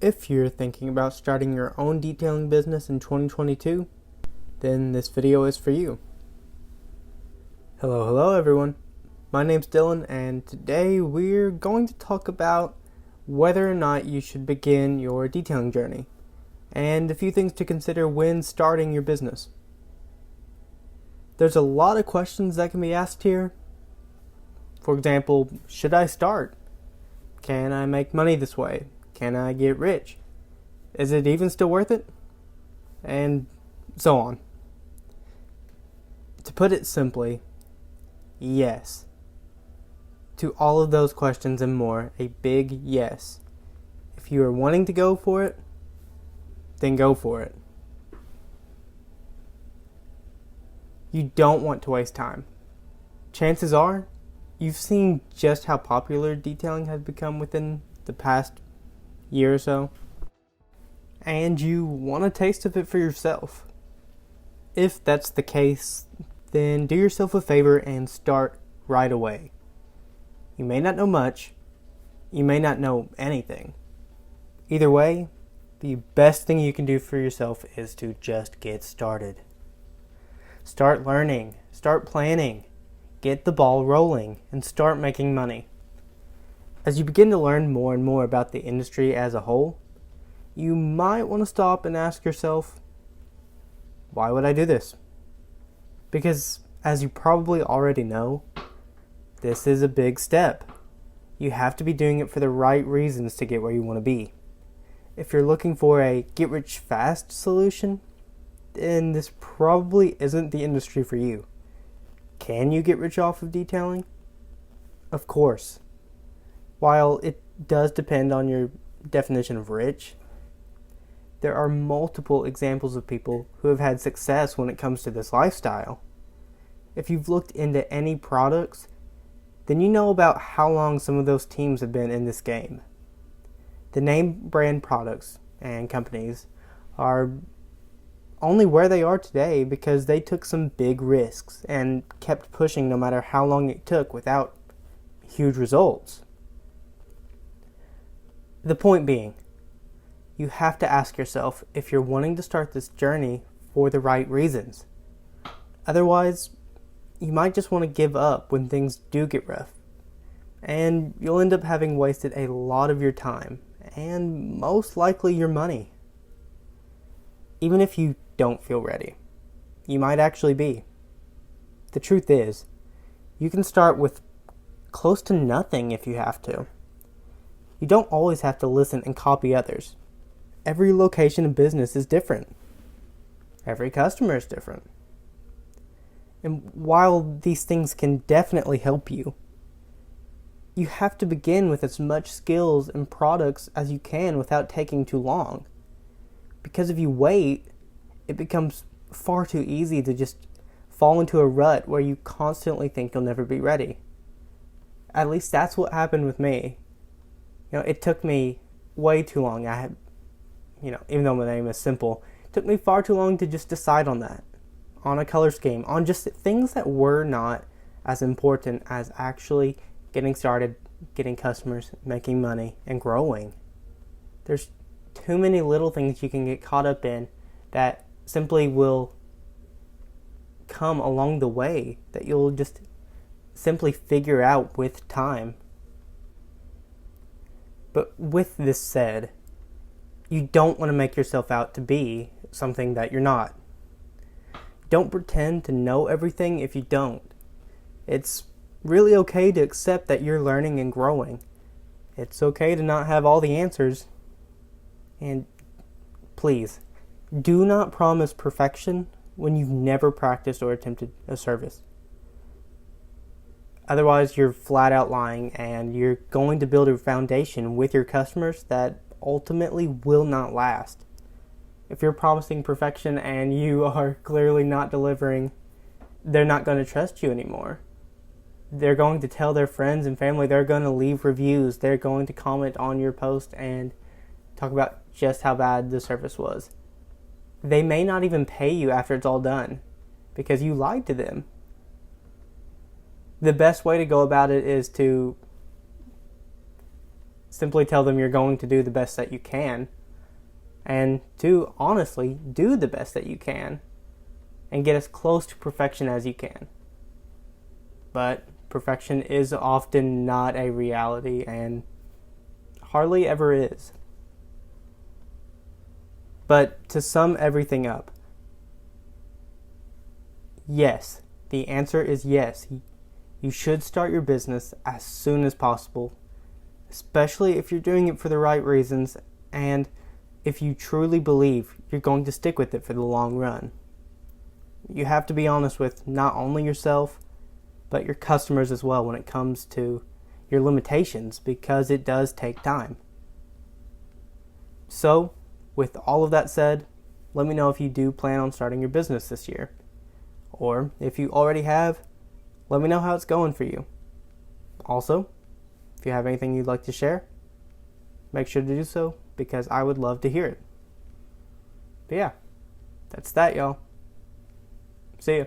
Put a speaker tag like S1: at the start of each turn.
S1: If you're thinking about starting your own detailing business in 2022, then this video is for you. Hello everyone. My name's Dylan, and today we're going to talk about whether or not you should begin your detailing journey, and a few things to consider when starting your business. There's a lot of questions that can be asked here. For example, should I start? Can I make money this way? Can I get rich? Is it even still worth it? And so on. To put it simply, yes. To all of those questions and more, a big yes. If you are wanting to go for it, then go for it. You don't want to waste time. Chances are, you've seen just how popular detailing has become within the past year or so, and you want a taste of it for yourself. If that's the case, then do yourself a favor and start right away. You may not know much, you may not know anything. Either way, the best thing you can do for yourself is to just get started. Start learning, start planning, get the ball rolling, and start making money. As you begin to learn more and more about the industry as a whole, you might want to stop and ask yourself, why would I do this? Because, as you probably already know, this is a big step. You have to be doing it for the right reasons to get where you want to be. If you're looking for a get-rich-fast solution, then this probably isn't the industry for you. Can you get rich off of detailing? Of course. While it does depend on your definition of rich, there are multiple examples of people who have had success when it comes to this lifestyle. If you've looked into any products, then you know about how long some of those teams have been in this game. The name brand products and companies are only where they are today because they took some big risks and kept pushing no matter how long it took without huge results. The point being, you have to ask yourself if you're wanting to start this journey for the right reasons. Otherwise, you might just want to give up when things do get rough, and you'll end up having wasted a lot of your time and most likely your money. Even if you don't feel ready, you might actually be. The truth is, you can start with close to nothing if you have to. You don't always have to listen and copy others. Every location of business is different. Every customer is different. And while these things can definitely help you, you have to begin with as much skills and products as you can without taking too long. Because if you wait, it becomes far too easy to just fall into a rut where you constantly think you'll never be ready. At least that's what happened with me. It took me way too long. Even though my name is simple, it took me far too long to just decide on that. On a color scheme, on just things that were not as important as actually getting started, getting customers, making money, and growing. There's too many little things you can get caught up in that simply will come along the way that you'll just simply figure out with time. But with this said, you don't want to make yourself out to be something that you're not. Don't pretend to know everything if you don't. It's really okay to accept that you're learning and growing. It's okay to not have all the answers. And please, do not promise perfection when you've never practiced or attempted a service. Otherwise, you're flat out lying, and you're going to build a foundation with your customers that ultimately will not last. If you're promising perfection and you are clearly not delivering, they're not going to trust you anymore. They're going to tell their friends and family, they're going to leave reviews, they're going to comment on your post and talk about just how bad the service was. They may not even pay you after it's all done because you lied to them. The best way to go about it is to simply tell them you're going to do the best that you can. And 2, honestly, do the best that you can and get as close to perfection as you can. But perfection is often not a reality and hardly ever is. But to sum everything up, yes, the answer is yes. You should start your business as soon as possible, especially if you're doing it for the right reasons and if you truly believe you're going to stick with it for the long run. You have to be honest with not only yourself, but your customers as well when it comes to your limitations, because it does take time. So, with all of that said, let me know if you do plan on starting your business this year. Or if you already have, let me know how it's going for you. Also, if you have anything you'd like to share, make sure to do so, because I would love to hear it. But yeah, that's that, y'all. See ya.